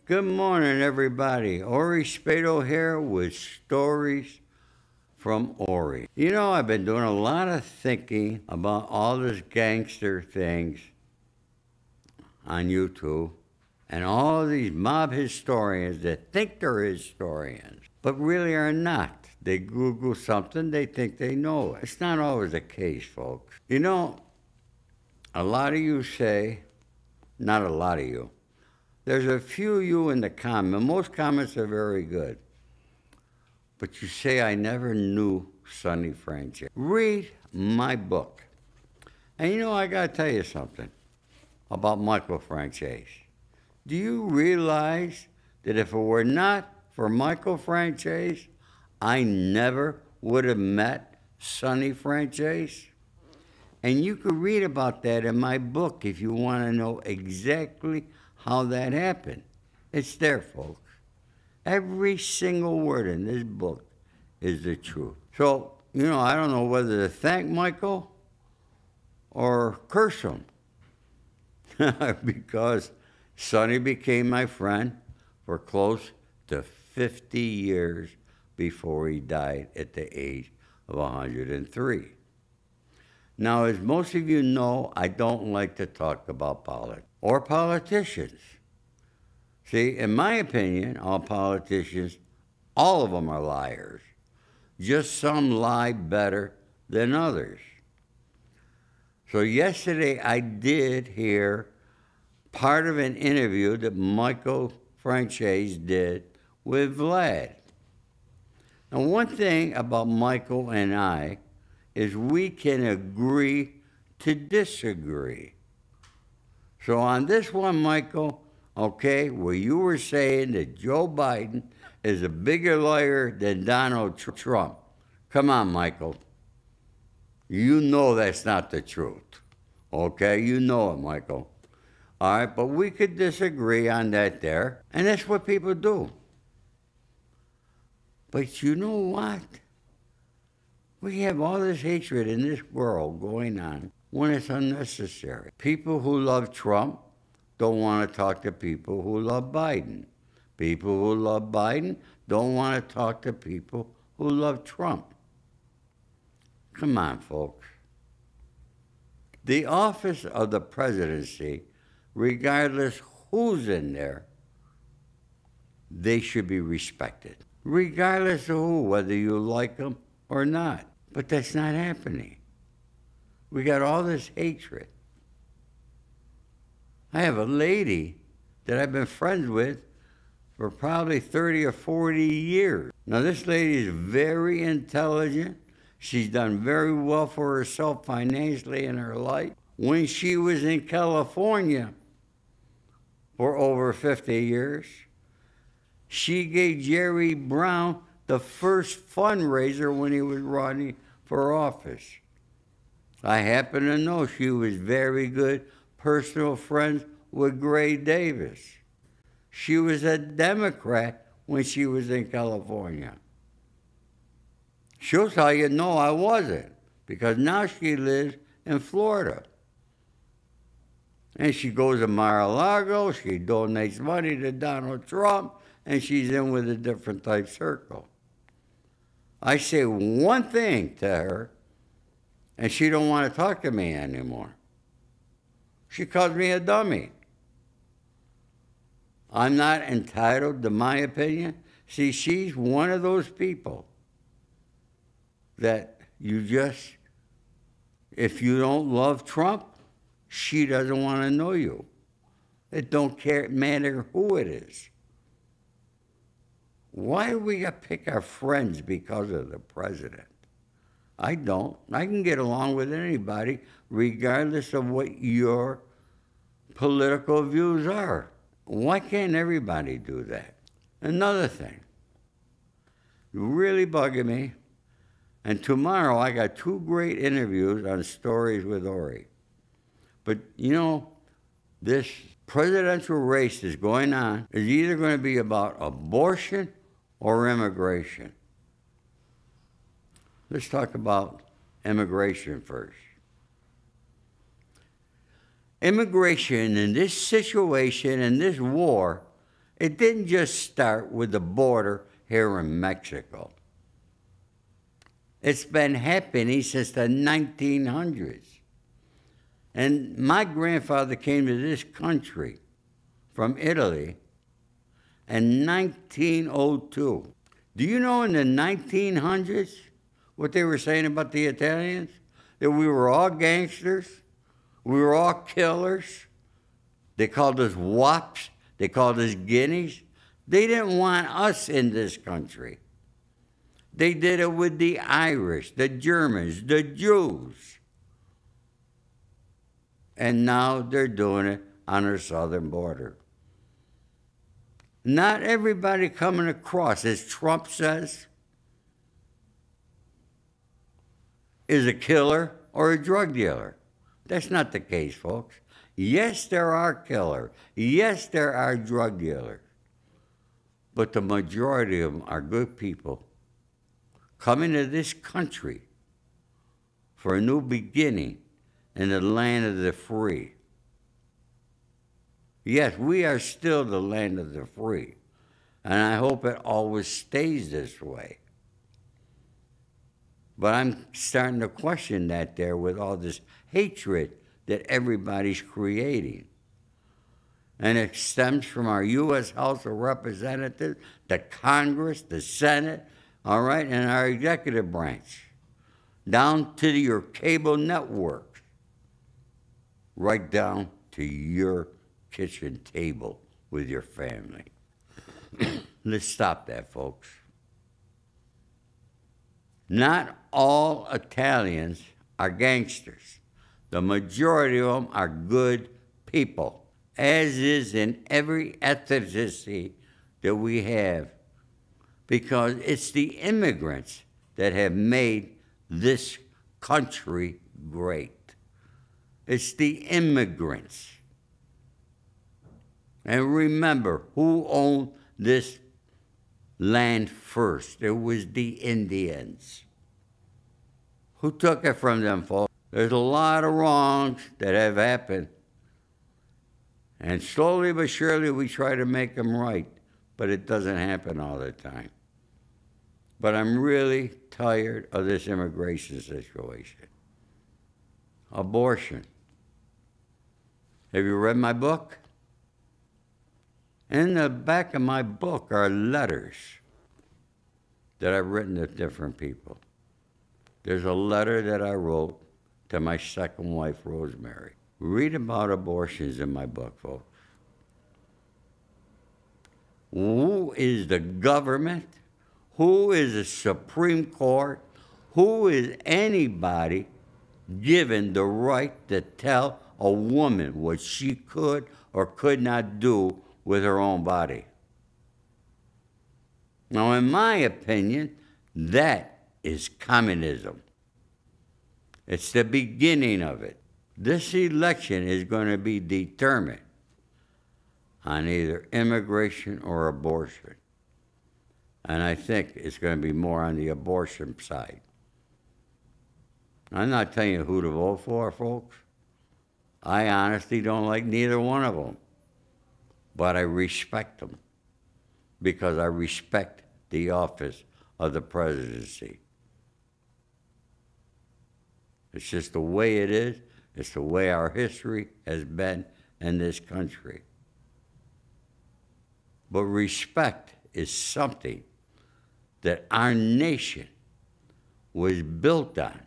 Good morning, everybody. Ori Spado here with stories from Ori. You know, I've been doing a lot of thinking about all this gangster things on YouTube and all these mob historians that think they're historians, but really are not. They Google something, they think they know it. It's not always the case, folks. You know, a lot of you say, not a lot of you, there's a few you in the comment. Most comments are very good. But you say, I never knew Sonny Franzese. Read my book. And you know, I got to tell you something about Michael Franzese. Do you realize that if it were not for Michael Franzese, I never would have met Sonny Franzese? And you could read about that in my book if you want to know exactly how that happened. It's there, folks. Every single word in this book is the truth. So, you know, I don't know whether to thank Michael or curse him. Because Sonny became my friend for close to 50 years before he died at the age of 103. Now, as most of you know, I don't like to talk about politics or politicians. See, in my opinion, all politicians, all of them are liars. Just some lie better than others. So yesterday I did hear part of an interview that Michael Franzese did with Vlad. Now, one thing about Michael and I is we can agree to disagree. So on this one, Michael, okay, where you were saying that Joe Biden is a bigger liar than Donald Trump. Come on, Michael. You know that's not the truth. Okay, you know it, Michael. All right, but we could disagree on that there, and that's what people do. But you know what? We have all this hatred in this world going on when it's unnecessary. People who love Trump don't want to talk to people who love Biden. People who love Biden don't want to talk to people who love Trump. Come on, folks. The office of the presidency, regardless who's in there, they should be respected. Regardless of who, whether you like them or not. But that's not happening. We got all this hatred. I have a lady that I've been friends with for probably 30 or 40 years. Now, this lady is very intelligent. She's done very well for herself financially in her life. When she was in California for over 50 years, she gave Jerry Brown the first fundraiser when he was running for office. I happen to know she was very good personal friends with Gray Davis. She was a Democrat when she was in California. She'll tell you, no, I wasn't, because now she lives in Florida. And she goes to Mar-a-Lago, she donates money to Donald Trump, and she's in with a different type circle. I say one thing to her, and she don't want to talk to me anymore. She calls me a dummy. I'm not entitled to my opinion. See, she's one of those people that you just, if you don't love Trump, she doesn't want to know you. It don't matter who it is. Why do we got to pick our friends because of the president? I don't. I can get along with anybody regardless of what your political views are. Why can't everybody do that? Another thing, really bugging me, and tomorrow I got 2 great interviews on Stories with Ori. But you know, this presidential race is going on is either going to be about abortion or immigration. Let's talk about immigration first. Immigration in this situation, in this war, It didn't just start with the border here in Mexico. It's been happening since the 1900s. And my grandfather came to this country from Italy in 1902. Do you know in the 1900s what they were saying about the Italians? That we were all gangsters, we were all killers. They called us wops, they called us guineas. They didn't want us in this country. They did it with the Irish, the Germans, the Jews. And now they're doing it on our southern border. Not everybody coming across, as Trump says, is a killer or a drug dealer. That's not the case, folks. Yes, there are killers. Yes, there are drug dealers. But the majority of them are good people coming to this country for a new beginning in the land of the free. Yes, we are still the land of the free, and I hope it always stays this way. But I'm starting to question that there with all this hatred that everybody's creating. And it stems from our U.S. House of Representatives, the Congress, the Senate, all right, and our executive branch, down to your cable networks, right down to your kitchen table with your family. Let's stop that, folks. Not all Italians are gangsters. The majority of them are good people, as is in every ethnicity that we have, because it's the immigrants that have made this country great. It's the immigrants. And remember, who owned this land first? It was the Indians. Who took it from them, folks? There's a lot of wrongs that have happened. And slowly but surely we try to make them right. But it doesn't happen all the time. But I'm really tired of this immigration situation. Abortion. Have you read my book? In the back of my book are letters that I've written to different people. There's a letter that I wrote to my second wife, Rosemary. Read about abortions in my book, folks. Who is the government? Who is the Supreme Court? Who is anybody given the right to tell a woman what she could or could not do with her own body? Now, in my opinion, that is communism. It's the beginning of it. This election is going to be determined on either immigration or abortion. And I think it's going to be more on the abortion side. I'm not telling you who to vote for, folks. I honestly don't like neither one of them. But I respect them because I respect the office of the presidency. It's just the way it is. It's the way our history has been in this country. But respect is something that our nation was built on.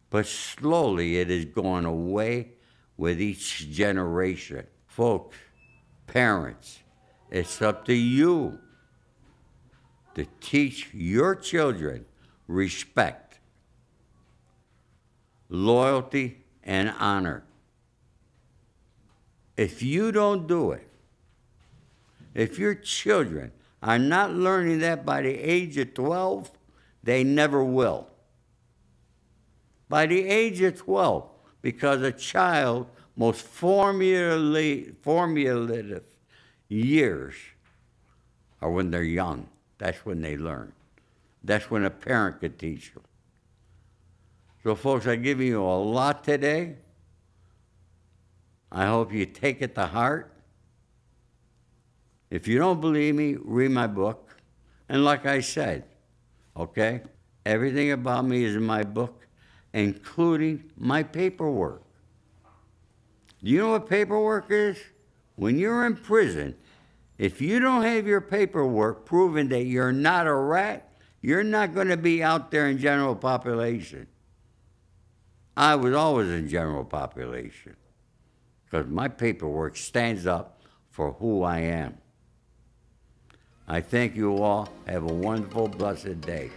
But slowly it is going away with each generation. Folks, parents, it's up to you to teach your children respect, loyalty, and honor. If you don't do it, if your children are not learning that by the age of 12, they never will. By the age of 12, because a child most formulative years are when they're young. That's when they learn. That's when a parent could teach them. So, folks, I've given you a lot today. I hope you take it to heart. If you don't believe me, read my book. And like I said, okay, everything about me is in my book, including my paperwork. Do you know what paperwork is? When you're in prison, if you don't have your paperwork proving that you're not a rat, you're not going to be out there in general population. I was always in general population because my paperwork stands up for who I am. I thank you all. Have a wonderful, blessed day.